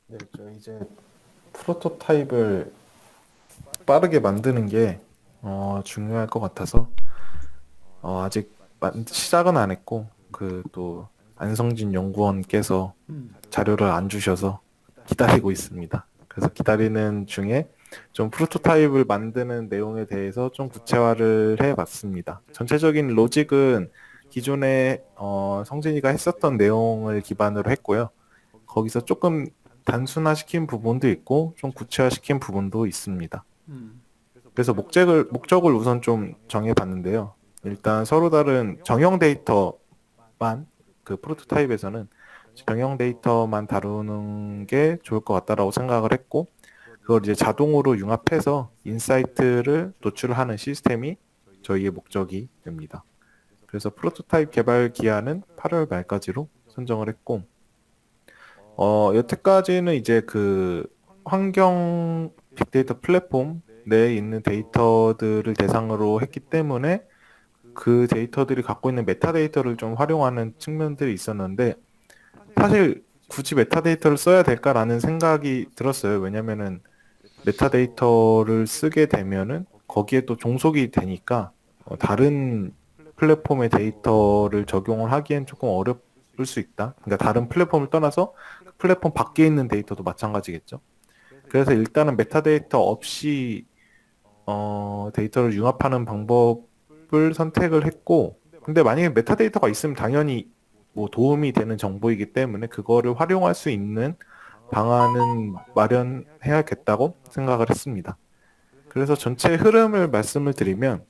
네, 저 이제 프로토타입을 빠르게 만드는 게 중요할 것 같아서 아직 시작은 안 했고 그 또 안성진 연구원께서 자료를 안 주셔서 기다리고 있습니다. 그래서 기다리는 중에 좀 프로토타입을 만드는 내용에 대해서 좀 구체화를 해봤습니다. 전체적인 로직은 기존에 성진이가 했었던 내용을 기반으로 했고요. 거기서 조금 단순화시킨 부분도 있고 좀 구체화시킨 부분도 있습니다. 음, 그래서 목적을 우선 좀 정해봤는데요. 일단 서로 다른 정형 데이터만 그 프로토타입에서는 정형 데이터만 다루는 게 좋을 것 같다라고 생각을 했고 그걸 이제 자동으로 융합해서 인사이트를 노출하는 시스템이 저희의 목적이 됩니다. 그래서 프로토타입 개발 기한은 8월 말까지로 선정을 했고 여태까지는 이제 그 환경 빅데이터 플랫폼 내에 있는 데이터들을 대상으로 했기 때문에 그 데이터들이 갖고 있는 메타데이터를 좀 활용하는 측면들이 있었는데 사실 굳이 메타데이터를 써야 될까라는 생각이 들었어요. 왜냐면은 메타데이터를 쓰게 되면은 거기에 또 종속이 되니까 다른 플랫폼의 데이터를 적용을 하기엔 조금 어려울 수 있다. 그러니까 다른 플랫폼을 떠나서 그 플랫폼 밖에 있는 데이터도 마찬가지겠죠. 그래서 일단은 메타데이터 없이 데이터를 융합하는 방법을 선택을 했고, 근데 만약에 메타데이터가 있으면 당연히 뭐 도움이 되는 정보이기 때문에 그거를 활용할 수 있는 방안은 마련해야겠다고 생각을 했습니다. 그래서 전체 흐름을 말씀을 드리면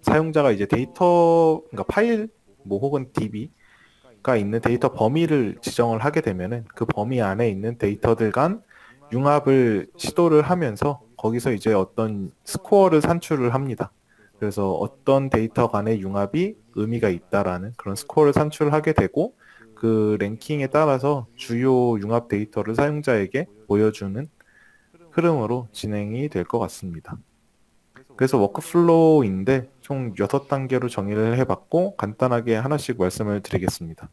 사용자가 이제 그러니까 파일, 뭐 혹은 DB가 있는 데이터 범위를 지정을 하게 되면은 그 범위 안에 있는 데이터들 간 융합을 시도를 하면서 거기서 이제 어떤 스코어를 산출을 합니다. 그래서 어떤 데이터 간의 융합이 의미가 있다라는 그런 스코어를 산출하게 되고 그 랭킹에 따라서 주요 융합 데이터를 사용자에게 보여주는 흐름으로 진행이 될 것 같습니다. 그래서 워크플로우인데 총 6단계로 정의를 해봤고 간단하게 하나씩 말씀을 드리겠습니다.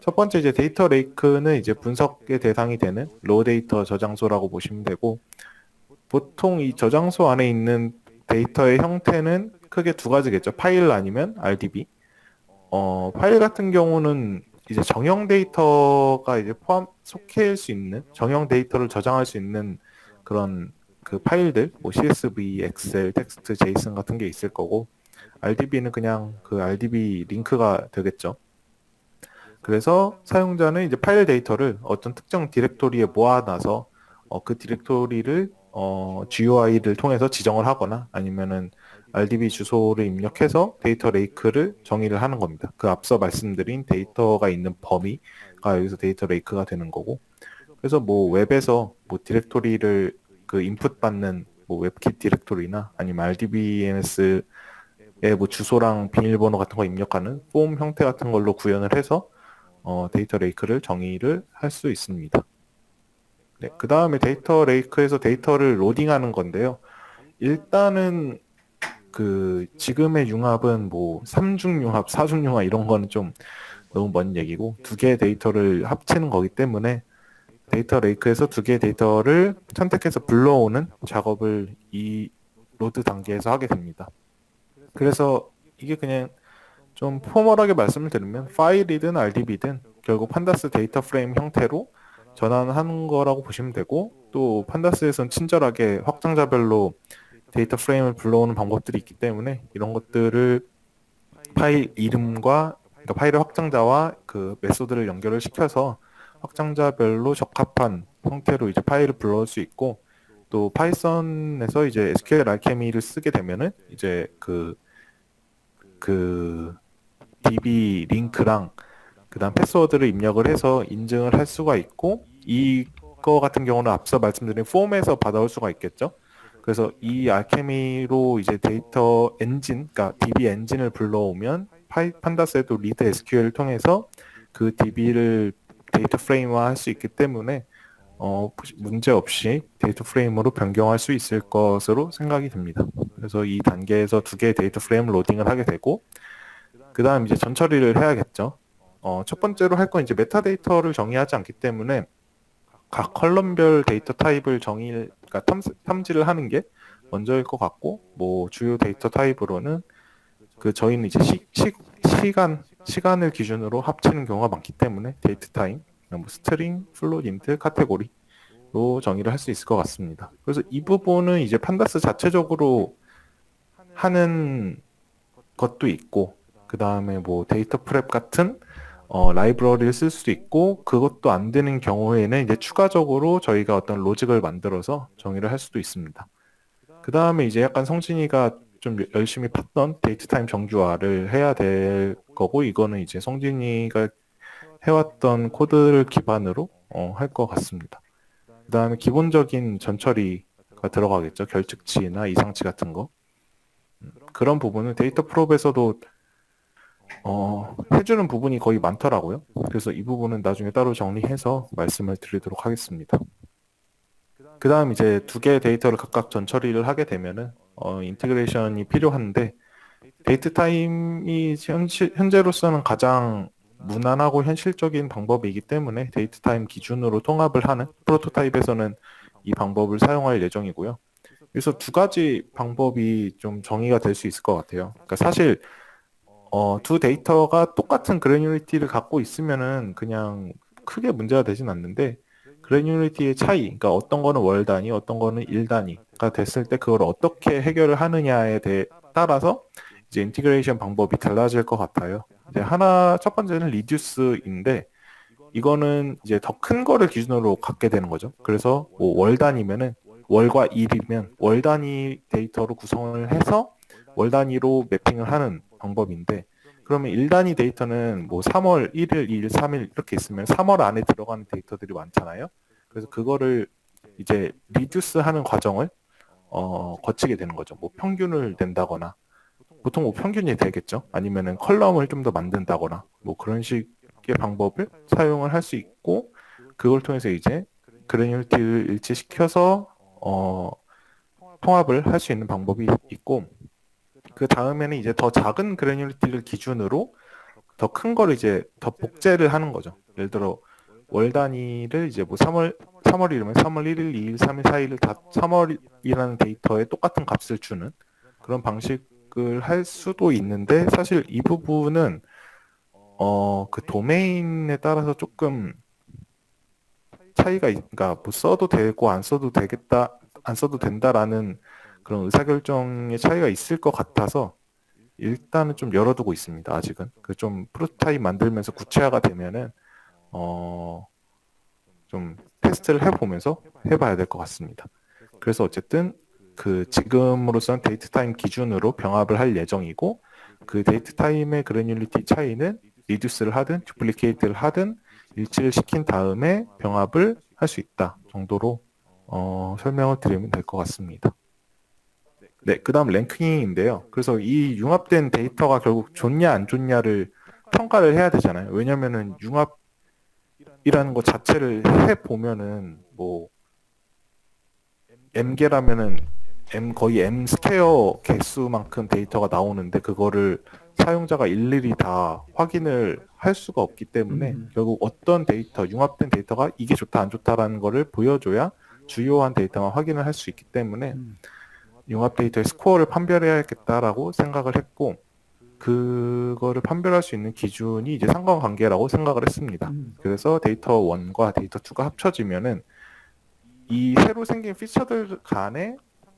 첫 번째 이제 데이터 레이크는 이제 분석의 대상이 되는 로우 데이터 저장소라고 보시면 되고 보통 이 저장소 안에 있는 데이터의 형태는 크게 두 가지겠죠. 파일 아니면 RDB. 파일 같은 경우는 이제 정형 데이터가 이제 속해일 수 있는 정형 데이터를 저장할 수 있는 그런 그 파일들, 뭐 CSV, 엑셀, 텍스트, 제이슨 같은 게 있을 거고, RDB는 그냥 그 RDB 링크가 되겠죠. 그래서 사용자는 이제 파일 데이터를 어떤 특정 디렉토리에 모아놔서 그 디렉토리를 GUI를 통해서 지정을 하거나 아니면은 RDB 주소를 입력해서 데이터 레이크를 정의를 하는 겁니다. 그 앞서 말씀드린 데이터가 있는 범위가 여기서 데이터 레이크가 되는 거고. 그래서 뭐 웹에서 뭐 디렉토리를 그 인풋 받는 뭐 웹킷 디렉토리나 아니면 RDBMS의 뭐 주소랑 비밀번호 같은 거 입력하는 폼 형태 같은 걸로 구현을 해서 데이터 레이크를 정의를 할 수 있습니다. 네, 그 다음에 데이터 레이크에서 데이터를 로딩하는 건데요. 일단은 그 지금의 융합은 뭐 3중 융합, 4중 융합 이런 거는 좀 너무 먼 얘기고 두 개의 데이터를 합치는 거기 때문에 데이터 레이크에서 두 개의 데이터를 선택해서 불러오는 작업을 이 로드 단계에서 하게 됩니다. 그래서 이게 그냥 좀 포멀하게 말씀을 드리면 파일이든 RDB든 결국 판다스 데이터 프레임 형태로 전환하는 거라고 보시면 되고 또 판다스에선 친절하게 확장자별로 데이터 프레임을 불러오는 방법들이 있기 때문에 이런 것들을 파일 이름과 그러니까 파일의 확장자와 그 메소드를 연결을 시켜서 확장자별로 적합한 형태로 이제 파일을 불러올 수 있고 또 파이썬에서 이제 SQL 알케미를 쓰게 되면은 이제 그 DB 링크랑 그다음 패스워드를 입력을 해서 인증을 할 수가 있고 이거 같은 경우는 앞서 말씀드린 폼에서 받아올 수가 있겠죠. 그래서 이 알케미로 이제 데이터 엔진, 그러니까 DB 엔진을 불러오면 판다스에도 리드 SQL을 통해서 그 DB를 데이터 프레임화 할 수 있기 때문에 문제 없이 데이터 프레임으로 변경할 수 있을 것으로 생각이 듭니다. 그래서 이 단계에서 두 개의 데이터 프레임 로딩을 하게 되고 그 다음 이제 전처리를 해야겠죠. 첫 번째로 할 건 이제 메타데이터를 정의하지 않기 때문에 각 컬럼별 데이터 타입을 그러니까 탐지를 하는 게 먼저일 것 같고, 뭐 주요 데이터 타입으로는 그 저희는 이제 시간을 기준으로 합치는 경우가 많기 때문에 데이트 타임, 뭐 스트링, 플롯, 인트, 카테고리로 정의를 할 수 있을 것 같습니다. 그래서 이 부분은 이제 판다스 자체적으로 하는 것도 있고, 그 다음에 뭐 데이터 프랩 같은 라이브러리를 쓸 수도 있고, 그것도 안 되는 경우에는 이제 추가적으로 저희가 어떤 로직을 만들어서 정의를 할 수도 있습니다. 그 다음에 이제 약간 성진이가 좀 열심히 팠던 데이트 타임 정규화를 해야 될 거고, 이거는 이제 성진이가 해왔던 코드를 기반으로 할 것 같습니다. 그 다음에 기본적인 전처리가 들어가겠죠. 결측치나 이상치 같은 거. 그런 부분은 데이터 프롭에서도 해주는 부분이 거의 많더라고요. 그래서 이 부분은 나중에 따로 정리해서 말씀을 드리도록 하겠습니다. 그 다음 이제 두 개의 데이터를 각각 전처리를 하게 되면은 인티그레이션이 필요한데, 데이트 타임이 현재로서는 가장 무난하고 현실적인 방법이기 때문에 데이트 타임 기준으로 통합을 하는 프로토타입에서는 이 방법을 사용할 예정이고요. 그래서 두 가지 방법이 좀 정의가 될 수 있을 것 같아요. 그러니까 사실 두 데이터가 똑같은 그래뉴리티를 갖고 있으면은 그냥 크게 문제가 되진 않는데, 그래뉴리티의 차이, 그러니까 어떤 거는 월 단위, 어떤 거는 일 단위가 됐을 때 그걸 어떻게 해결을 하느냐에 따라서 이제 인티그레이션 방법이 달라질 것 같아요. 이제 첫 번째는 리듀스인데, 이거는 이제 더 큰 거를 기준으로 갖게 되는 거죠. 그래서 뭐 월 단위면은 월과 일이면 월 단위 데이터로 구성을 해서 월 단위로 매핑을 하는 방법인데, 그러면 일 단위 데이터는 뭐 3월 1일, 2일, 3일 이렇게 있으면 3월 안에 들어가는 데이터들이 많잖아요. 그래서 그거를 이제 리듀스 하는 과정을 거치게 되는 거죠. 뭐 평균을 낸다거나, 보통 뭐 평균이 되겠죠. 아니면은 컬럼을 좀 더 만든다거나, 뭐 그런 식의 방법을 사용을 할 수 있고, 그걸 통해서 이제 그래뉴리티를 일치시켜서 통합을 할 수 있는 방법이 있고, 그 다음에는 이제 더 작은 그래뉴리티를 기준으로 더 큰 거를 이제 더 복제를 하는 거죠. 예를 들어 월 단위를 이제 뭐 3월이면 3월 1일, 2일, 3일, 4일을 다 3월이라는 데이터에 똑같은 값을 주는 그런 방식을 할 수도 있는데, 사실 이 부분은 그 도메인에 따라서 조금 그러니까 뭐 써도 되고 안 써도 되겠다, 안 써도 된다라는 그런 의사결정의 차이가 있을 것 같아서 일단은 좀 열어두고 있습니다. 아직은 그 좀 프로토타입 만들면서 구체화가 되면은 좀 테스트를 해보면서 해봐야 될 것 같습니다. 그래서 어쨌든 그 지금으로선 데이트 타임 기준으로 병합을 할 예정이고, 그 데이트 타임의 그래뉴리티 차이는 리듀스를 하든 듀플리케이트를 하든 일치를 시킨 다음에 병합을 할 수 있다 정도로 설명을 드리면 될 것 같습니다. 네, 그 다음 랭킹인데요. 그래서 이 융합된 데이터가 결국 좋냐 안 좋냐를 평가를 해야 되잖아요. 왜냐면은 융합이라는 것 자체를 해보면은 뭐 m개라면은 거의 m 스퀘어 개수만큼 데이터가 나오는데, 그거를 사용자가 일일이 다 확인을 할 수가 없기 때문에 결국 어떤 융합된 데이터가 이게 좋다 안 좋다라는 거를 보여줘야 주요한 데이터만 확인을 할 수 있기 때문에 융합 데이터의 스코어를 판별해야겠다라고 생각을 했고, 그거를 판별할 수 있는 기준이 이제 상관관계라고 생각을 했습니다. 그래서 데이터 1과 데이터 2가 합쳐지면은 이 새로 생긴 피처들 간의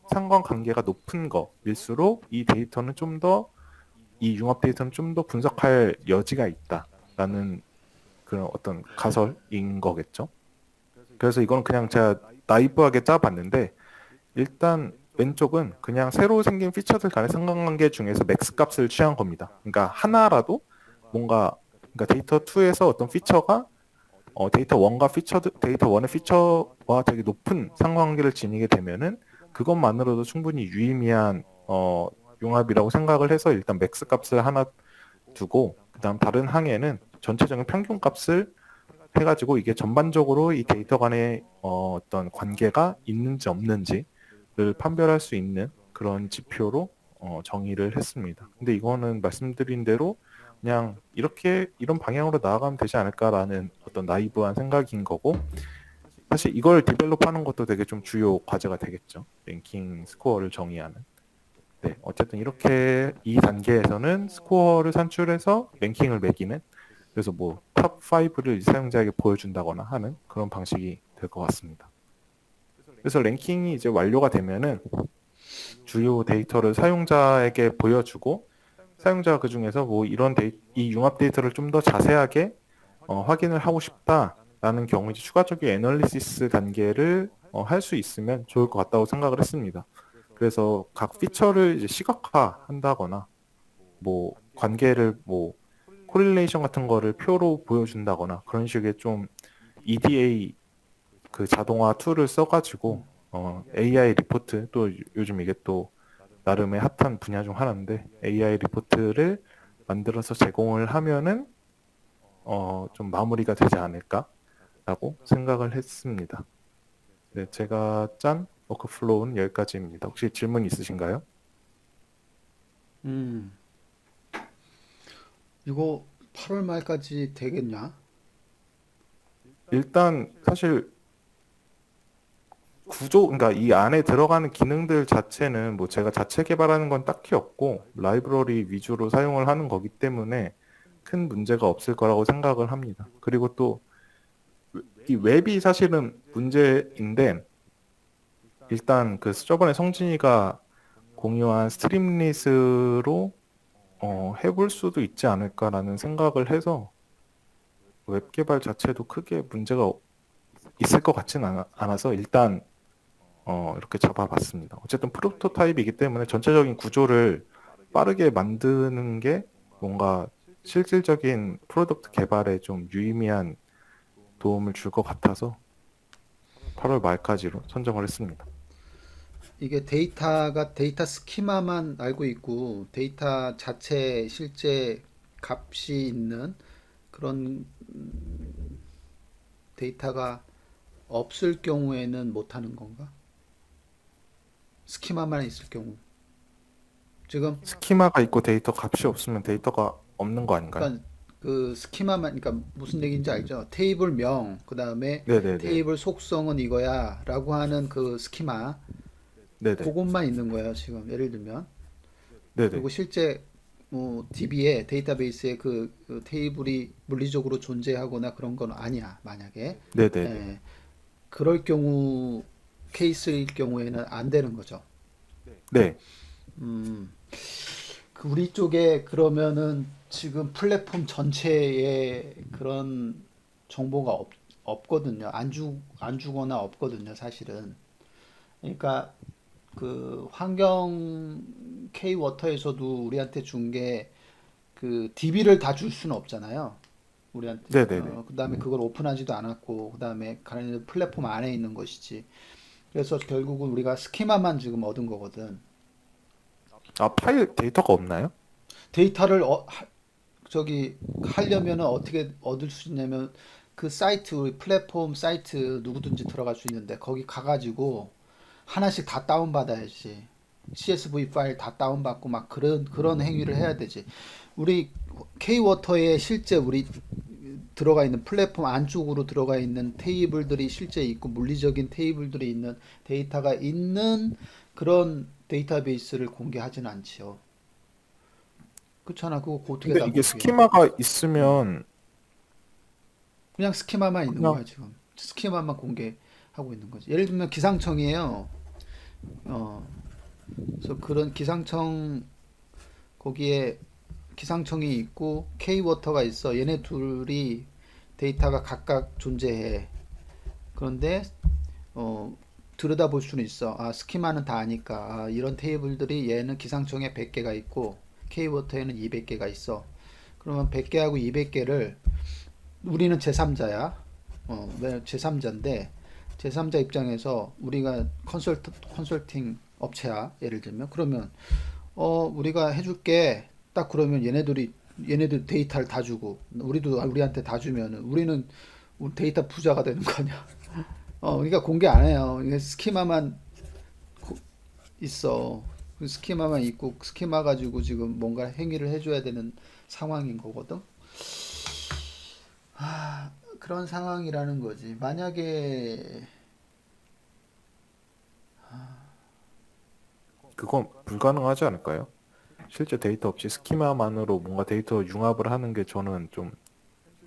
상관관계가 높은 거일수록 이 융합 데이터는 좀 더 분석할 여지가 있다라는 그런 어떤 가설인 거겠죠. 그래서 이건 그냥 제가 나이브하게 짜봤는데, 일단 왼쪽은 그냥 새로 생긴 피처들 간의 상관관계 중에서 맥스 값을 취한 겁니다. 그러니까 하나라도 그러니까 데이터 2에서 어떤 피처가 데이터 1의 피처와 되게 높은 상관관계를 지니게 되면은 그것만으로도 충분히 유의미한 융합이라고 생각을 해서 일단 맥스 값을 하나 두고, 그다음 다른 항에는 전체적인 평균 값을 해가지고 이게 전반적으로 이 데이터 간의 어떤 관계가 있는지 없는지를 판별할 수 있는 그런 지표로 정의를 했습니다. 근데 이거는 말씀드린 대로 그냥 이런 방향으로 나아가면 되지 않을까라는 어떤 나이브한 생각인 거고, 사실 이걸 디벨롭하는 것도 되게 좀 주요 과제가 되겠죠. 랭킹 스코어를 정의하는. 네, 어쨌든 이렇게 이 단계에서는 스코어를 산출해서 랭킹을 매기는, 그래서 뭐 탑 5를 사용자에게 보여준다거나 하는 그런 방식이 될 것 같습니다. 그래서 랭킹이 이제 완료가 되면은 주요 데이터를 사용자에게 보여주고, 사용자가 그 중에서 뭐 이런 이 융합 데이터를 좀 더 자세하게 확인을 하고 싶다라는 경우 이제 추가적인 애널리시스 단계를 할 수 있으면 좋을 것 같다고 생각을 했습니다. 그래서 각 피처를 이제 시각화한다거나 뭐 관계를 뭐 코릴레이션 같은 거를 표로 보여준다거나 그런 식의 좀 EDA 그 자동화 툴을 써가지고 AI 리포트, 또 요즘 이게 또 나름의 핫한 분야 중 하나인데 AI 리포트를 만들어서 제공을 하면은 좀 마무리가 되지 않을까라고 생각을 했습니다. 네, 제가 짠 워크플로우는 여기까지입니다. 혹시 질문 있으신가요? 음, 이거 8월 말까지 되겠냐? 일단 사실 그러니까 이 안에 들어가는 기능들 자체는 뭐 제가 자체 개발하는 건 딱히 없고 라이브러리 위주로 사용을 하는 거기 때문에 큰 문제가 없을 거라고 생각을 합니다. 그리고 또 이 웹이 사실은 문제인데 일단 그 저번에 성진이가 공유한 스트림릿으로 해볼 수도 있지 않을까라는 생각을 해서 웹 개발 자체도 크게 문제가 있을 것 같진 않아서 일단 이렇게 잡아봤습니다. 어쨌든 프로토타입이기 때문에 전체적인 구조를 빠르게 만드는 게 뭔가 실질적인 프로덕트 개발에 좀 유의미한 도움을 줄 것 같아서 8월 말까지로 선정을 했습니다. 이게 데이터가 데이터 스키마만 알고 있고 데이터 자체 실제 값이 있는 그런 데이터가 없을 경우에는 못하는 건가? 스키마만 있을 경우. 지금 스키마가 있고 데이터 값이 없으면 데이터가 없는 거 아닌가요? 그러니까 그 스키마만 그러니까 무슨 얘기인지 알죠? 테이블명 그다음에 네네네. 테이블 속성은 이거야라고 하는 그 스키마 네네. 그것만 있는 거예요, 지금. 예를 들면. 네네. 그리고 실제 뭐 DB에 데이터베이스에 그 테이블이 물리적으로 존재하거나 그런 건 아니야. 만약에 네네네. 예, 그럴 경우 케이스일 경우에는 안 되는 거죠. 네. 음, 그 우리 쪽에 그러면은 지금 플랫폼 전체에 그런 정보가 없거든요. 안 주거나 없거든요, 사실은. 그러니까 그 환경 K 워터에서도 우리한테 준 게 그 DB를 다 줄 수는 없잖아요. 우리한테. 네네네. 그다음에 그걸 오픈하지도 않았고 그다음에 가는 플랫폼 안에 있는 것이지. 그래서 결국은 우리가 스키마만 지금 얻은 거거든. 아, 파일 데이터가 없나요? 데이터를 저기 하려면은 어떻게 얻을 수 있냐면 그 사이트 우리 플랫폼 사이트 누구든지 들어갈 수 있는데 거기 가가지고 하나씩 다 다운받아야지. CSV 파일 다 다운받고 막 그런 행위를 해야 되지. 우리 K-워터에 실제 우리 들어가 있는 플랫폼 안쪽으로 들어가 있는 테이블들이 실제 있고 물리적인 테이블들이 있는 데이터가 있는 그런 데이터베이스를 공개하지는 않지요. 그렇잖아. 그거 어떻게 근데 다 이게 공개해? 스키마가 있으면 그냥 스키마만 있는 그냥 거야, 지금. 스키마만 공개하고 있는 거지. 예를 들면 기상청이에요. 어, 그래서 그런 기상청 거기에 기상청이 있고 K워터가 있어. 얘네 둘이 데이터가 각각 존재해. 그런데 어, 들여다볼 수는 있어. 아, 스키마는 다 아니까. 아, 이런 테이블들이 얘는 기상청에 100개가 있고 K워터에는 200개가 있어. 그러면 100개하고 200개를 우리는 제3자야. 제3자인데 제3자 입장에서 우리가 컨설팅 업체야. 예를 들면 그러면 우리가 해줄게. 딱 그러면 얘네들 데이터를 다 주고 우리도 우리한테 다 주면 우리는 우리 데이터 부자가 되는 거 아니야. 그러니까 공개 안 해요. 이게 스키마만 있어. 그 스키마만 있고 스키마 가지고 지금 뭔가 행위를 해줘야 되는 상황인 거거든. 그런 상황이라는 거지. 만약에 그건 불가능하지 않을까요? 실제 데이터 없이 스키마만으로 뭔가 데이터 융합을 하는 게 저는 좀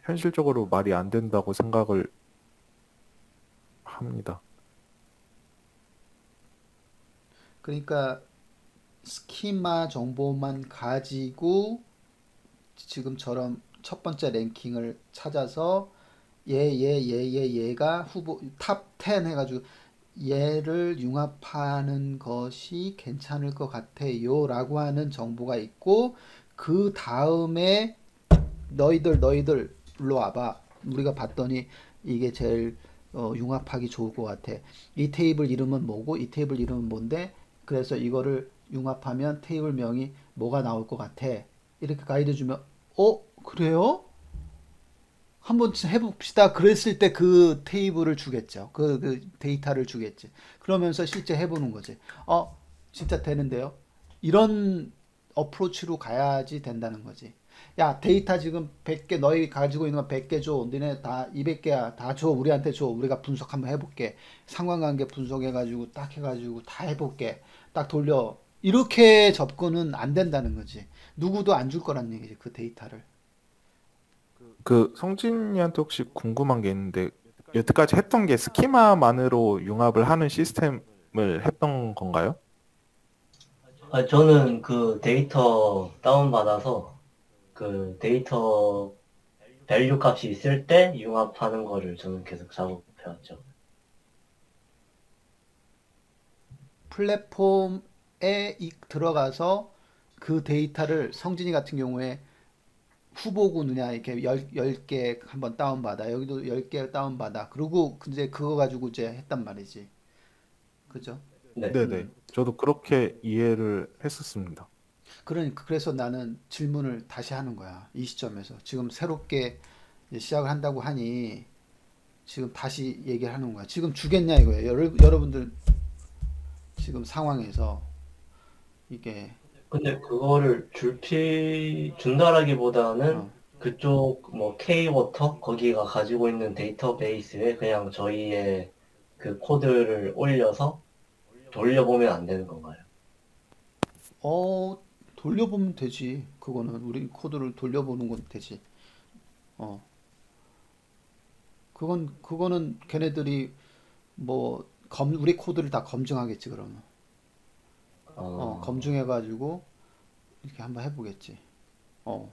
현실적으로 말이 안 된다고 생각을 합니다. 그러니까 스키마 정보만 가지고 지금처럼 첫 번째 랭킹을 찾아서 얘가 후보 탑 10 해가지고 얘를 융합하는 것이 괜찮을 것 같아요 라고 하는 정보가 있고 그 다음에 너희들 일로 와봐. 우리가 봤더니 이게 제일 융합하기 좋을 것 같아. 이 테이블 이름은 뭐고 이 테이블 이름은 뭔데? 그래서 이거를 융합하면 테이블 명이 뭐가 나올 것 같아. 이렇게 가이드 주면 그래요? 한번 해봅시다. 그랬을 때 그 테이블을 주겠죠. 그 데이터를 주겠지. 그러면서 실제 해보는 거지. 진짜 되는데요? 이런 어프로치로 가야지 된다는 거지. 야, 데이터 지금 100개, 너희 가지고 있는 거 100개 줘. 너네 다 200개야. 다 줘. 우리한테 줘. 우리가 분석 한번 해볼게. 상관관계 분석해가지고 딱 해가지고 다 해볼게. 딱 돌려. 이렇게 접근은 안 된다는 거지. 누구도 안 줄 거란 얘기지. 그 데이터를. 그 성진이한테 혹시 궁금한 게 있는데 여태까지 했던 게 스키마만으로 융합을 하는 시스템을 했던 건가요? 저는 그 데이터 다운받아서 그 데이터 밸류 값이 있을 때 융합하는 거를 저는 계속 작업해왔죠. 플랫폼에 들어가서 그 데이터를 성진이 같은 경우에 후보군이냐 이렇게 10개 한번 다운받아. 여기도 10개 다운받아. 그리고 이제 그거 가지고 이제 했단 말이지. 그죠? 네. 네네. 저도 그렇게 이해를 했었습니다. 그러니까 그래서 나는 질문을 다시 하는 거야. 이 시점에서. 지금 새롭게 이제 시작을 한다고 하니 지금 다시 얘기를 하는 거야. 지금 주겠냐 이거예요. 여러분들 지금 상황에서 이게 근데 그거를 준다라기보다는 어, 그쪽 뭐 K-워터 거기가 가지고 있는 데이터베이스에 그냥 저희의 그 코드를 올려서 돌려보면 안 되는 건가요? 어, 돌려보면 되지. 그거는 우리 코드를 돌려보는 건 되지. 어, 그거는 걔네들이 뭐 우리 코드를 다 검증하겠지 그러면. 어, 검증해가지고 이렇게 한번 해보겠지. 어,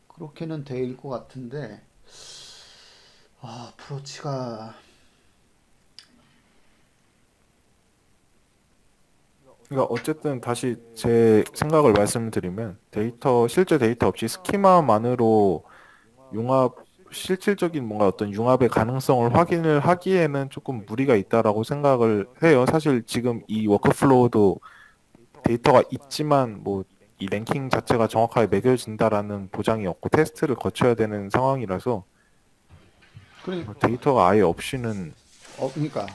그렇게는 될 것 같은데, 프로치가 그러니까 어쨌든 다시 제 생각을 말씀드리면 실제 데이터 없이 스키마만으로 융합 실질적인 뭔가 어떤 융합의 가능성을 확인을 하기에는 조금 무리가 있다라고 생각을 해요. 사실 지금 이 워크플로우도 데이터가 있지만 뭐 이 랭킹 자체가 정확하게 매겨진다라는 보장이 없고 테스트를 거쳐야 되는 상황이라서 그래, 데이터가 아예 없이는 그러니까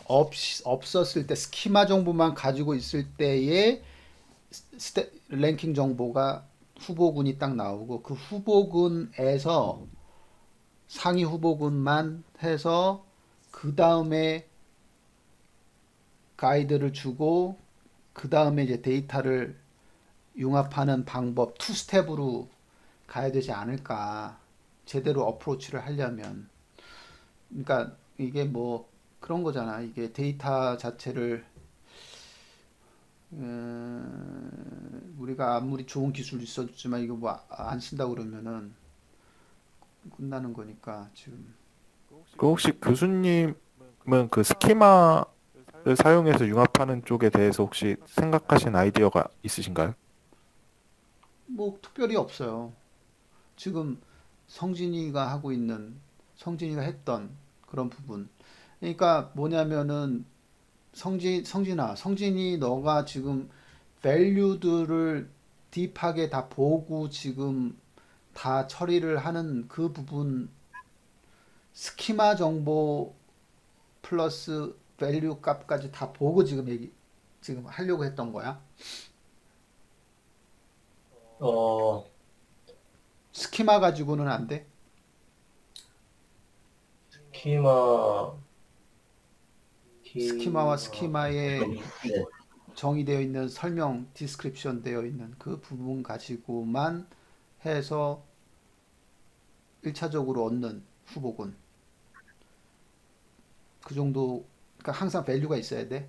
없었을 때 스키마 정보만 가지고 있을 때의 랭킹 정보가 후보군이 딱 나오고 그 후보군에서 상위 후보군만 해서 그 다음에 가이드를 주고 그 다음에 이제 데이터를 융합하는 방법 투 스텝으로 가야 되지 않을까. 제대로 어프로치를 하려면. 그러니까 이게 뭐 그런 거잖아. 이게 데이터 자체를 우리가 아무리 좋은 기술 있었지만 이거 뭐 안 쓴다 그러면은 끝나는 거니까 지금. 그 혹시 교수님은 그 스키마를 사용해서 융합하는 쪽에 대해서 혹시 생각하신 아이디어가 있으신가요? 뭐 특별히 없어요. 지금 성진이가 하고 있는 성진이가 했던 그런 부분. 그러니까 뭐냐면은 성진이 너가 지금 밸류들을 딥하게 다 보고 지금 다 처리를 하는 그 부분 스키마 정보 플러스 밸류 값까지 다 보고 지금 하려고 했던 거야. 어, 스키마 가지고는 안 돼. 스키마, 스키마와 스키마의 네, 정의되어 있는 설명, 디스크립션 되어 있는 그 부분 가지고만 해서 1차적으로 얻는 후보군. 그 정도, 그러니까 항상 밸류가 있어야 돼.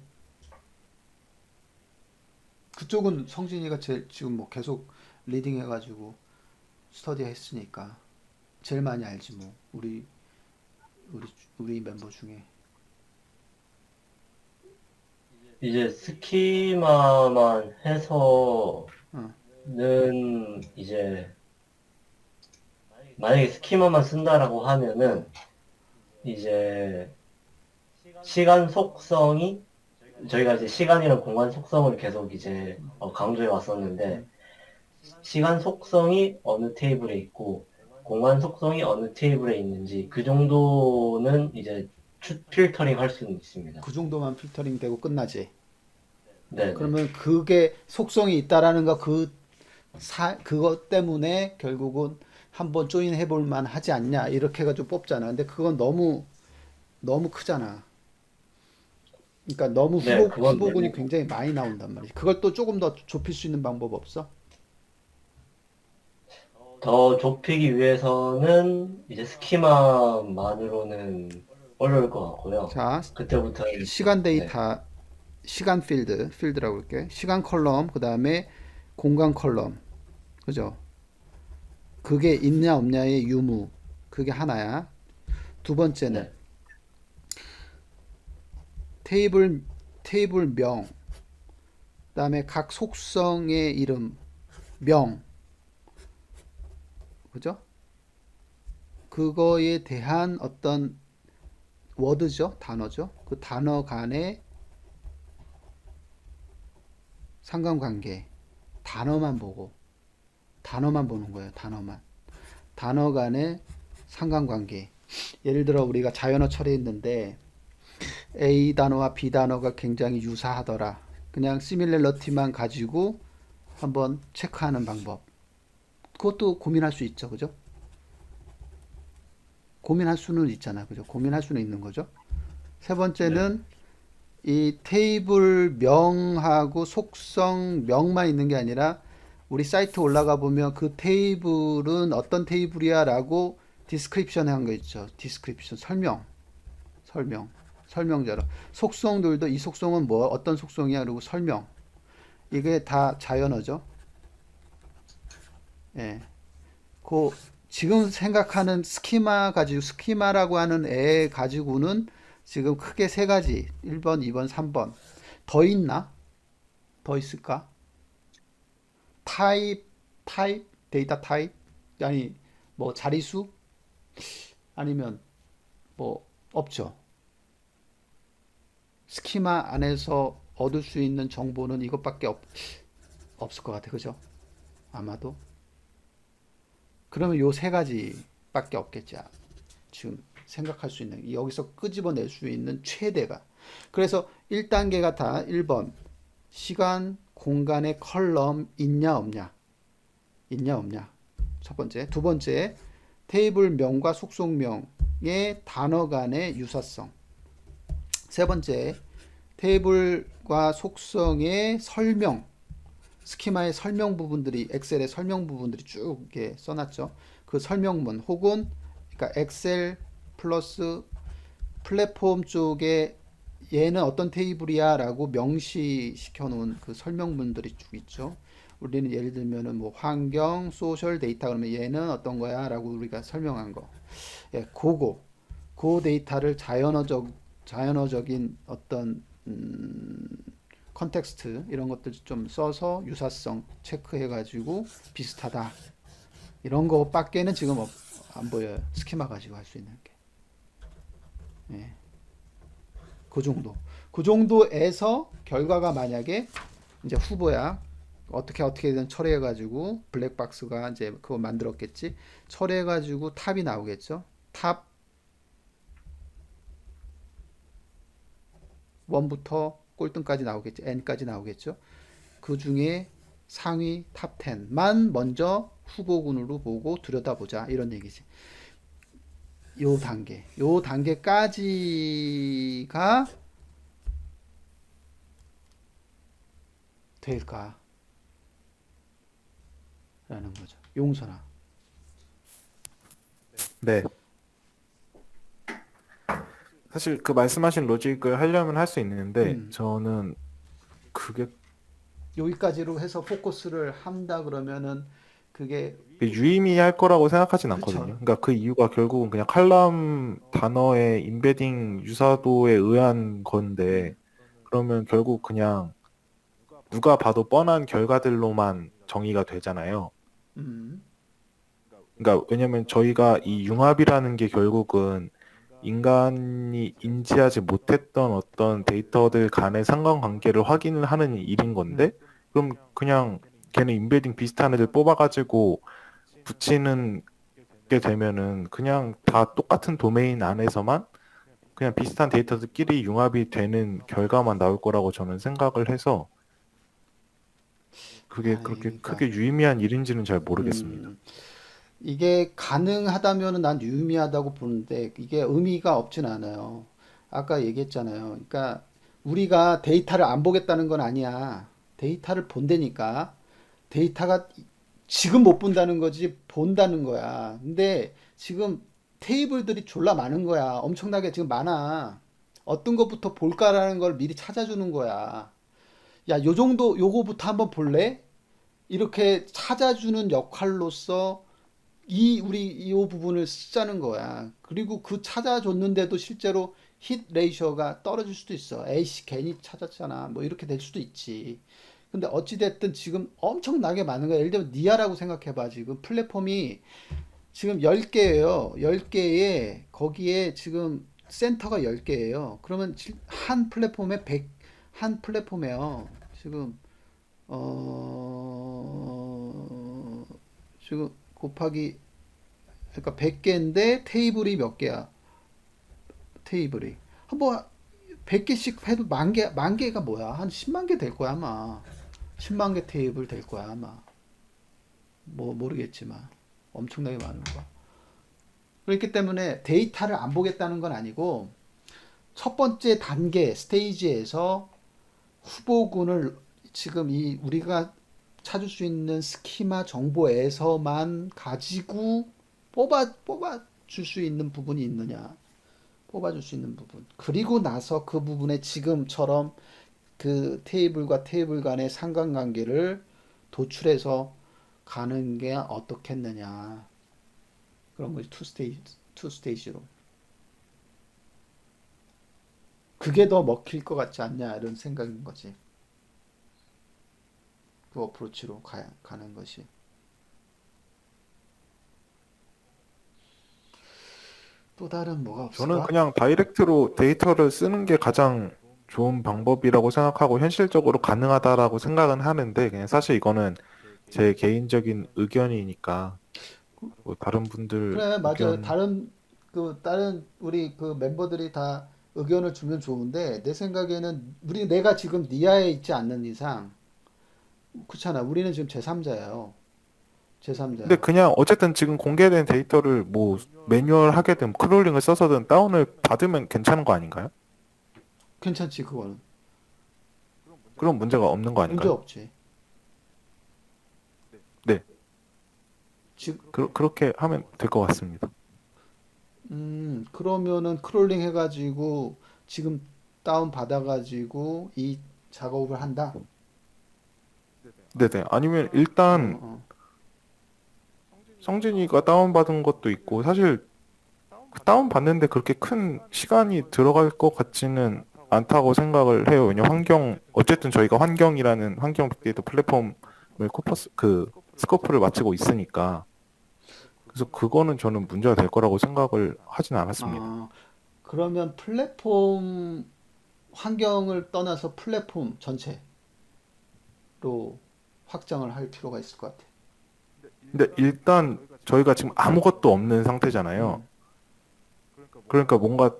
그쪽은 성진이가 제일 지금 뭐 계속 리딩 해가지고 스터디 했으니까 제일 많이 알지 뭐. 우리, 우리 멤버 중에. 이제 스키마만 해서는 어, 이제 만약에 스키마만 쓴다라고 하면은 이제 시간 속성이 저희가 이제 시간이랑 공간 속성을 계속 이제 강조해 왔었는데 시간 속성이 어느 테이블에 있고 공간 속성이 어느 테이블에 있는지 그 정도는 이제 필터링 할 수는 있습니다. 그 정도만 필터링 되고 끝나지. 네네. 그러면 그게 속성이 있다라는 거 그것 때문에 결국은 한번 조인 해볼 만 하지 않냐 이렇게 해가지고 뽑잖아. 근데 그건 너무 크잖아. 그러니까 너무 네, 그건 후보군이 되고 굉장히 많이 나온단 말이지. 그걸 또 조금 더 좁힐 수 있는 방법 없어? 더 좁히기 위해서는 이제 스키마만으로는 어려울 것 같고요. 자, 그때부터는 시간 네, 데이터, 시간 필드라고 할게. 시간 컬럼, 그 다음에 공간 컬럼. 그죠? 그게 있냐 없냐의 유무. 그게 하나야. 두 번째는 네, 테이블, 테이블명. 그 다음에 각 속성의 이름, 명. 그죠? 그거에 대한 어떤 워드죠? 단어죠? 그 단어 간의 상관관계. 단어만 보는 거예요. 단어 간의 상관관계. 예를 들어 우리가 자연어 처리했는데 A 단어와 B 단어가 굉장히 유사하더라. 그냥 시밀러리티만 가지고 한번 체크하는 방법. 그것도 고민할 수 있죠. 그죠? 고민할 수는 있잖아. 그죠? 고민할 수는 있는 거죠. 세 네. 번째는 이 테이블 명하고 속성 명만 있는 게 아니라 우리 사이트 올라가 보면 그 테이블은 어떤 테이블이야 라고 디스크립션 한 거 있죠. 디스크립션 설명자로 속성들도 이 속성은 뭐 어떤 속성이야 그리고 설명 이게 다 자연어죠. 예. 그 지금 생각하는 스키마라고 하는 애 가지고는 지금 크게 세 가지 1번, 2번, 3번 더 있나? 더 있을까? 데이터 타입 아니 뭐 자리수 아니면 뭐 없죠. 스키마 안에서 얻을 수 있는 정보는 이것밖에 없을 것 같아. 그죠? 아마도. 그러면 요 세 가지밖에 없겠지. 지금 생각할 수 있는 여기서 끄집어낼 수 있는 최대가. 그래서 1단계가 다 1번 시간 공간의 컬럼 있냐 없냐 첫 번째. 두 번째 테이블명과 속성명의 단어 간의 유사성. 세 번째 테이블과 속성의 설명, 스키마의 설명 부분들이 엑셀의 설명 부분들이 쭉 이렇게 써놨죠. 그 설명문 혹은 그러니까 엑셀 플러스 플랫폼 쪽에 얘는 어떤 테이블이야 라고 명시시켜 놓은 그 설명문들이 쭉 있죠. 우리는 예를 들면은 뭐 환경, 소셜 데이터 그러면 얘는 어떤 거야 라고 우리가 설명한 거. 예, 그 데이터를 자연어적인 어떤 컨텍스트 이런 것들 좀 써서 유사성 체크해 가지고 비슷하다. 이런 거밖에는 지금 안 보여요. 스키마 가지고 할 수 있는 게. 예. 그 정도. 그 정도에서 결과가 만약에 이제 후보야. 어떻게든 처리해 가지고 블랙박스가 이제 그거 만들었겠지. 처리해 가지고 탑이 나오겠죠. 탑 1부터 꼴등까지 나오겠죠. n까지 나오겠죠. 그 중에 상위 탑 10만 먼저 후보군으로 보고 들여다보자 이런 얘기지. 요 단계까지가 될까라는 거죠. 용선아. 네. 사실 그 말씀하신 로직을 하려면 할 수 있는데 음. 저는 그게 여기까지로 해서 포커스를 한다 그러면은 그게 유의미할 거라고 생각하진 그쵸. 않거든요. 그러니까 그 이유가 결국은 그냥 칼럼 단어의 인베딩 유사도에 의한 건데 그러면 결국 그냥 누가 봐도 뻔한 결과들로만 정의가 되잖아요. 음. 그러니까 왜냐면 저희가 이 융합이라는 게 결국은 인간이 인지하지 못했던 어떤 데이터들 간의 상관관계를 확인을 하는 일인 건데 그럼 그냥 걔는 인베딩 비슷한 애들 뽑아가지고 붙이는 게 되면은 그냥 다 똑같은 도메인 안에서만 그냥 비슷한 데이터들끼리 융합이 되는 결과만 나올 거라고 저는 생각을 해서 그게 아니, 그렇게 그러니까 크게 유의미한 일인지는 잘 모르겠습니다. 이게 가능하다면은 난 유의미하다고 보는데 이게 의미가 없진 않아요. 아까 얘기했잖아요. 그러니까 우리가 데이터를 안 보겠다는 건 아니야. 데이터를 본다니까. 데이터가 지금 못 본다는 거지 본다는 거야. 근데 지금 테이블들이 졸라 많은 거야. 엄청나게 지금 많아. 어떤 것부터 볼까라는 걸 미리 찾아주는 거야. 야, 요 정도 요거부터 한번 볼래? 이렇게 찾아주는 역할로서 우리 이 부분을 쓰자는 거야. 그리고 그 찾아줬는데도 실제로 힛 레이셔가 떨어질 수도 있어. 에이씨 괜히 찾았잖아. 뭐 이렇게 될 수도 있지. 근데 어찌됐든 지금 엄청나게 많은 거야. 예를 들면 니아라고 생각해봐. 지금 플랫폼이 지금 10개예요. 10개에 거기에 지금 센터가 10개예요. 그러면 한 플랫폼에 한 플랫폼에요. 지금 지금 곱하기 그러니까 100개인데 테이블이 몇 개야? 테이블이 한번 100개씩 해도 만 개가 뭐야? 한 10만 개 될 거야 아마. 10만 개 테이블 될 거야 아마. 뭐 모르겠지만 엄청나게 많은 거. 그렇기 때문에 데이터를 안 보겠다는 건 아니고 첫 번째 단계 스테이지에서 후보군을 지금 이 우리가 찾을 수 있는 스키마 정보에서만 가지고 뽑아 줄 수 있는 부분이 있느냐. 뽑아 줄 수 있는 부분. 그리고 나서 그 부분에 지금처럼 그 테이블과 테이블 간의 상관관계를 도출해서 가는 게 어떻겠느냐. 그런 거지. 투 스테이지로. 그게 더 먹힐 것 같지 않냐 이런 생각인 거지. 그 어프로치로 가는 것이. 또 다른 뭐가 저는 없을까? 그냥 다이렉트로 데이터를 쓰는 게 가장 좋은 방법이라고 생각하고 현실적으로 가능하다라고 생각은 하는데 그냥 사실 이거는 제 개인적인 의견이니까 뭐 다른 분들 그래, 맞아요. 의견 다른 우리 그 멤버들이 다 의견을 주면 좋은데 내 생각에는 내가 지금 니아에 있지 않는 이상 그렇잖아. 우리는 지금 제3자예요. 근데 제3자야. 그냥 어쨌든 지금 공개된 데이터를 뭐 매뉴얼 하게든 크롤링을 써서든 다운을 받으면 괜찮은 거 아닌가요? 괜찮지 그거는. 그런 문제가 없는 거 문제 아닌가요? 없지. 네, 지금 그렇게 하면 될 것 같습니다. 그러면은 크롤링 해가지고 지금 다운 받아가지고 이 작업을 한다. 네네. 아니면 어, 일단 어. 성진이가 다운받은 것도 있고 사실 다운받는데 그렇게 큰 시간이 들어갈 것 같지는 않다고 생각을 해요. 왜냐 어쨌든 저희가 환경이라는 환경 빅데이터 플랫폼을 스코프를 마치고 있으니까. 그래서 그거는 저는 문제가 될 거라고 생각을 하진 않았습니다. 아, 그러면 플랫폼 환경을 떠나서 플랫폼 전체로 확장을 할 필요가 있을 것 같아. 근데 일단 저희가 지금 아무것도 없는 상태잖아요. 음, 그러니까 뭔가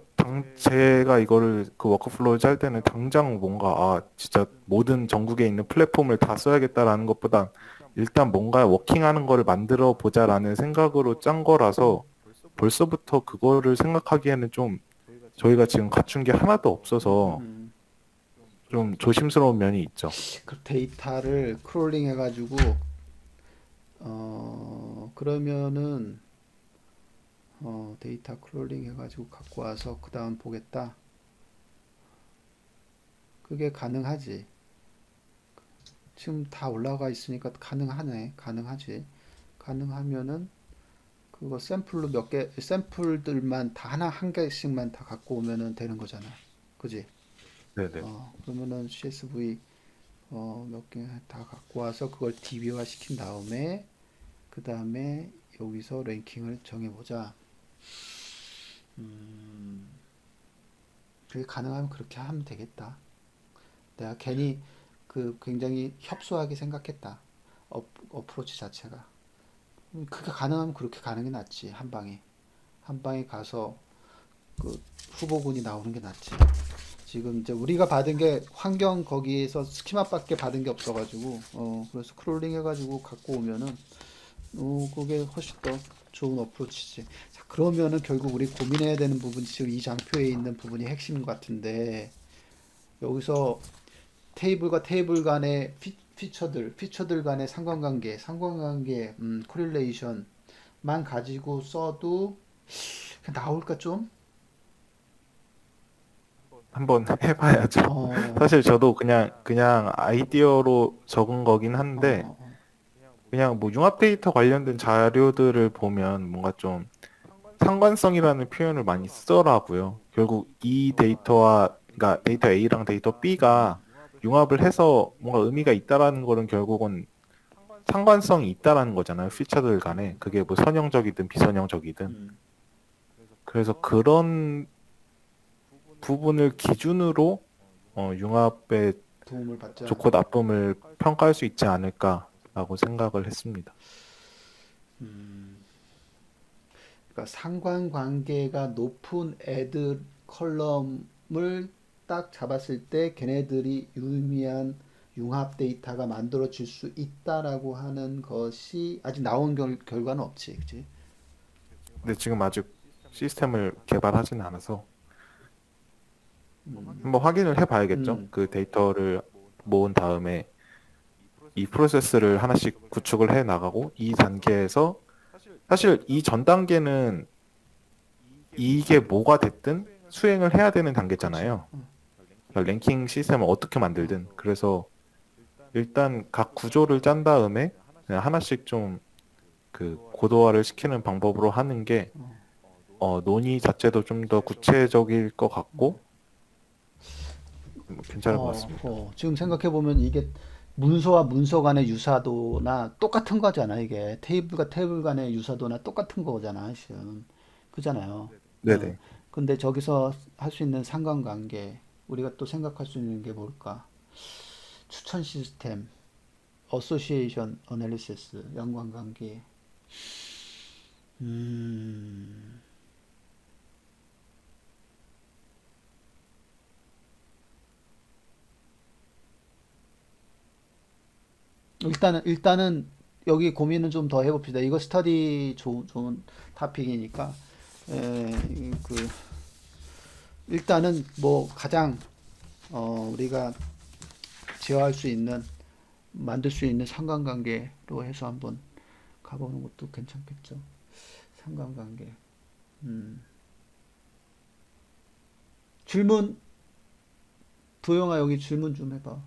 제가 이거를 그 워크플로우 짤 때는 당장 뭔가 진짜 모든 전국에 있는 플랫폼을 다 써야겠다라는 것보다 일단 뭔가 워킹하는 거를 만들어 보자라는 생각으로 짠 거라서 벌써부터 그거를 생각하기에는 좀 저희가 지금 갖춘 게 하나도 없어서 음. 좀 조심스러운 면이 있죠. 그 데이터를 크롤링 해가지고 그러면은 데이터 크롤링 해가지고 갖고 와서 그 다음 보겠다. 그게 가능하지. 지금 다 올라가 있으니까 가능하네. 가능하지. 가능하면은 그거 샘플로 몇 개, 샘플들만 다 하나 한 개씩만 다 갖고 오면은 되는 거잖아. 그지? 네네. 그러면은 CSV 몇 개 다 갖고 와서 그걸 DB화 시킨 다음에 그 다음에 여기서 랭킹을 정해보자. 그게 가능하면 그렇게 하면 되겠다. 내가 괜히 그 굉장히 협소하게 생각했다. 어프로치 자체가. 그게 가능하면 그렇게 가는 게 낫지. 한 방에. 한 방에 가서 그 후보군이 나오는 게 낫지. 지금 이제 우리가 받은 게 환경 거기에서 스키마밖에 받은 게 없어가지고 그래서 크롤링 해가지고 갖고 오면은 그게 훨씬 더 좋은 어프로치지. 자, 그러면은 결국 우리 고민해야 되는 부분이 지금 이 장표에 있는 부분이 핵심인 것 같은데 여기서 테이블과 테이블 간의 피처들 간의 상관관계, 코릴레이션만 가지고 써도 나올까 좀? 한번 해봐야죠. 어, 사실 저도 그냥 아이디어로 적은 거긴 어, 한데 어, 어. 그냥 뭐 융합 데이터 관련된 자료들을 보면 뭔가 좀 상관성이라는 표현을 많이 쓰더라고요. 결국 이 데이터와 그러니까 데이터 A랑 데이터 B가 융합을 해서 뭔가 의미가 있다라는 거는 결국은 상관성이 있다라는 거잖아요. 피처들 간에. 그게 뭐 선형적이든 비선형적이든. 음, 그래서 그런 부분을 기준으로 융합의 도움을 받자. 좋고 나쁨을 평가할 수 있지 않을까라고 생각을 했습니다. 그러니까 상관관계가 높은 애들 컬럼을 딱 잡았을 때 걔네들이 유의미한 융합 데이터가 만들어질 수 있다라고 하는 것이 아직 나온 결과는 없지, 그치? 근데 지금 아직 시스템을 개발하진 않아서 한번 확인을 해봐야겠죠. 음, 그 데이터를 모은 다음에 이 프로세스를 하나씩 구축을 해 나가고 이 단계에서 사실 이 전 단계는 이게 뭐가 됐든 수행을 해야 되는 그렇지. 단계잖아요. 그러니까 랭킹 시스템을 어떻게 만들든 그래서 일단 각 구조를 짠 다음에 그냥 하나씩 좀 그 고도화를 시키는 방법으로 하는 게 논의 자체도 좀 더 구체적일 것 같고 괜찮을 것 같습니다. 지금 생각해 보면 이게 문서와 문서 간의 유사도나 똑같은 거잖아, 이게. 테이블과 테이블 간의 유사도나 똑같은 거잖아, 사실은. 그잖아요. 어, 네네. 근데 저기서 할 수 있는 상관관계, 우리가 또 생각할 수 있는 게 뭘까? 추천 시스템, 어소시에이션 어널리시스, 연관관계. 음, 일단은 여기 고민은 좀 더 해봅시다. 이거 스터디 좋은 타픽이니까. 그 일단은 뭐 가장 우리가 제어할 수 있는 만들 수 있는 상관관계로 해서 한번 가보는 것도 괜찮겠죠. 상관관계. 질문 도영아 여기 질문 좀 해봐.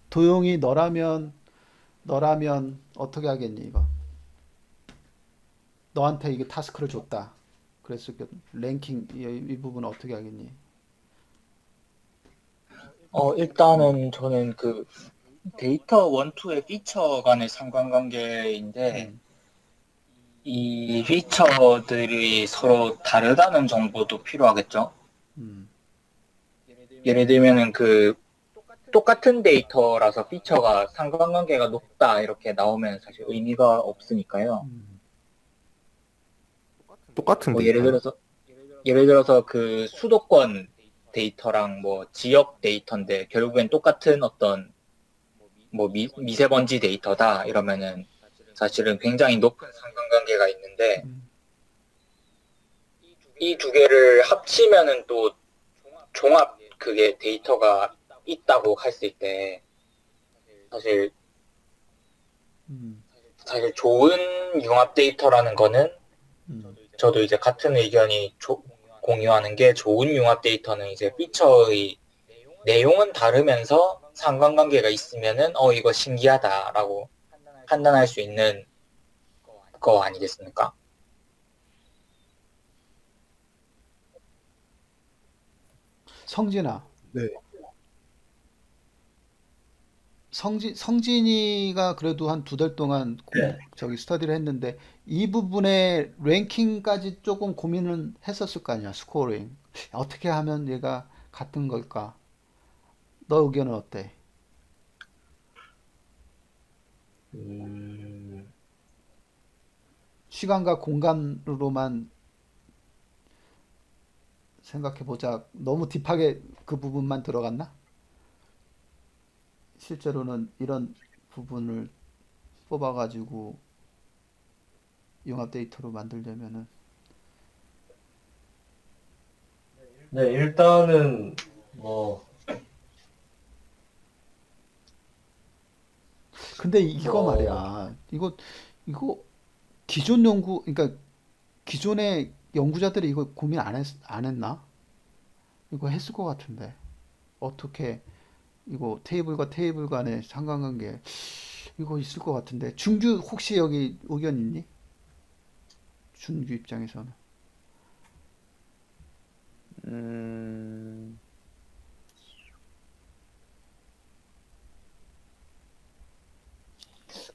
도영이 너라면 어떻게 하겠니 이거? 너한테 이게 타스크를 줬다. 그래서 그 랭킹 이 부분 어떻게 하겠니? 일단은 저는 그 데이터 원투의 피처 간의 상관관계인데, 음, 이 피처들이 서로 다르다는 정보도 필요하겠죠? 음, 예를 들면은 그 똑같은 데이터라서 피처가 상관관계가 높다 이렇게 나오면 사실 의미가 없으니까요. 음, 똑같은 뭐 데이터요? 예를 들어서 그 수도권 데이터랑 뭐 지역 데이터인데 결국엔 똑같은 어떤 뭐 미세먼지 데이터다 이러면은 사실은 굉장히 높은 상관관계가 있는데 이 두 개를 합치면은 또 종합 그게 데이터가 있다고 했을 때 사실 음, 좋은 융합 데이터라는 거는 저도 이제 같은 의견이 공유하는 게 좋은 융합 데이터는 이제 피처의 내용은 다르면서 상관관계가 있으면은 이거 신기하다라고 판단할 수 있는 거 아니겠습니까? 성진아, 네. 성진이가 그래도 한 두 달 동안 저기 스터디를 했는데 이 부분에 랭킹까지 조금 고민은 했었을 거 아니야, 스코어링. 어떻게 하면 얘가 같은 걸까? 너 의견은 어때? 음, 시간과 공간으로만 생각해 보자. 너무 딥하게 그 부분만 들어갔나? 실제로는 이런 부분을 뽑아가지고 융합 데이터로 만들려면은 네, 일단은 뭐 근데 이거 어, 말이야. 이거 기존 연구 그러니까 기존의 연구자들이 이거 고민 안 했나? 이거 했을 것 같은데. 어떻게 이거 테이블과 테이블 간의 상관관계 이거 있을 것 같은데. 준규 혹시 여기 의견 있니? 준규 입장에서는. 음,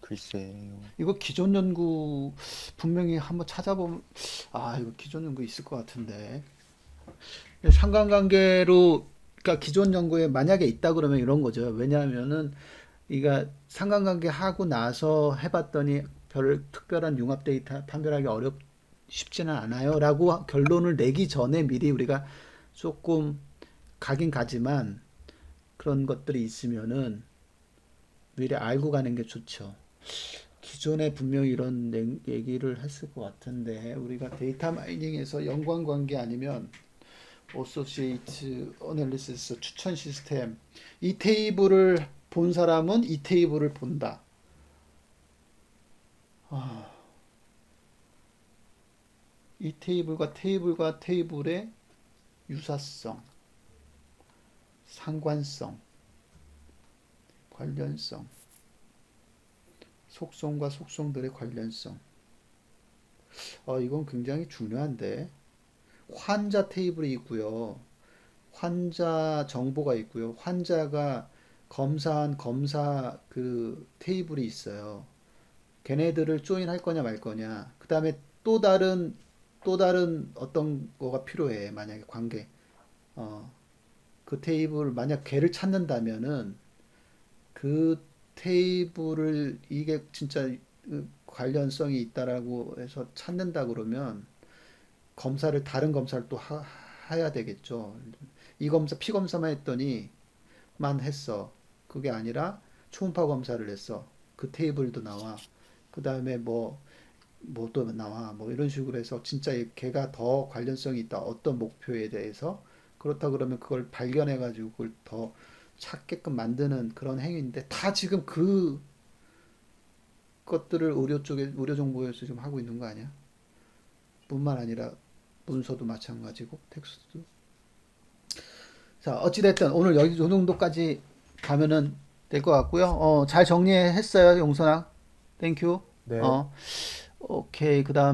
글쎄요. 이거 기존 연구 분명히 한번 찾아보면 이거 기존 연구 있을 것 같은데. 상관관계로 그러니까 기존 연구에 만약에 있다 그러면 이런 거죠. 왜냐하면은 이가 상관관계 하고 나서 해봤더니 별 특별한 융합 데이터 판별하기 쉽지는 않아요라고 결론을 내기 전에 미리 우리가 조금 가긴 가지만 그런 것들이 있으면은 미리 알고 가는 게 좋죠. 기존에 분명히 이런 얘기를 했을 것 같은데 우리가 데이터 마이닝에서 연관관계 아니면 어소시에이트 어널리시스 추천 시스템 이 테이블을 본 사람은 이 테이블을 본다. 이 테이블과 테이블의 유사성, 상관성, 관련성, 속성과 속성들의 관련성. 이건 굉장히 중요한데 환자 테이블이 있고요. 환자 정보가 있고요. 환자가 검사한 검사 그 테이블이 있어요. 걔네들을 조인할 거냐 말 거냐. 그 다음에 또 다른 어떤 거가 필요해. 만약에 관계. 그 테이블 만약 걔를 찾는다면은 그 테이블을 이게 진짜 관련성이 있다라고 해서 찾는다 그러면 다른 검사를 또 해야 되겠죠. 이 검사, 피 검사만 했더니만 했어. 그게 아니라 초음파 검사를 했어. 그 테이블도 나와. 그 다음에 뭐 또 나와. 뭐 이런 식으로 해서 진짜 걔가 더 관련성이 있다. 어떤 목표에 대해서. 그렇다 그러면 그걸 발견해가지고 그걸 더 찾게끔 만드는 그런 행위인데 다 지금 그 것들을 의료 정보에서 지금 하고 있는 거 아니야? 뿐만 아니라 문서도 마찬가지고 텍스트도. 자, 어찌됐든 오늘 여기 이 정도까지 가면은 될 것 같고요. 잘 정리했어요, 용선아. 땡큐. 네. 오케이. 그다음